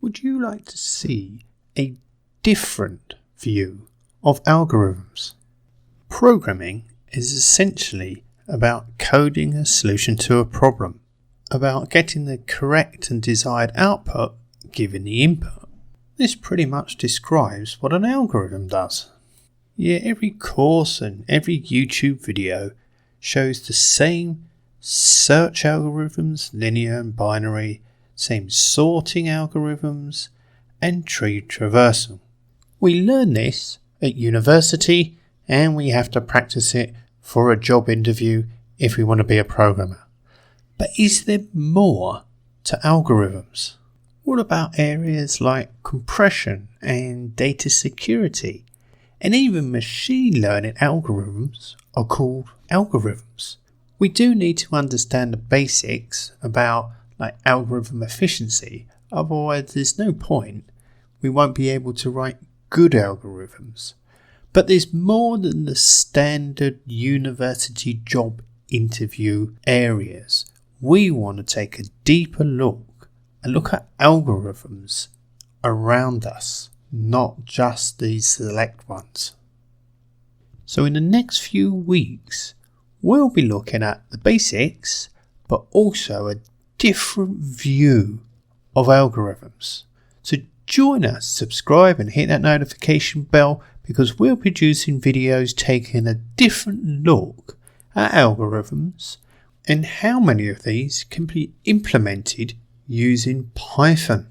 Would you like to see a different view of algorithms? Programming is essentially about coding a solution to a problem, about getting the correct and desired output given the input. This pretty much describes what an algorithm does. Yet every course and every YouTube video shows the same search algorithms, linear and binary, same sorting algorithms, and tree traversal. We learn this at university and we have to practice it for a job interview if we want to be a programmer. But is there more to algorithms? What about areas like compression and data security? And even machine learning algorithms are called algorithms. We do need to understand the basics about algorithm efficiency, otherwise there's no point. We won't be able to write good algorithms. But there's more than the standard university job interview areas. We want to take a deeper look and look at algorithms around us, not just these select ones. So in the next few weeks, we'll be looking at the basics, but also a different view of algorithms. So join us, subscribe and hit that notification bell, because we're producing videos taking a different look at algorithms and how many of these can be implemented using Python.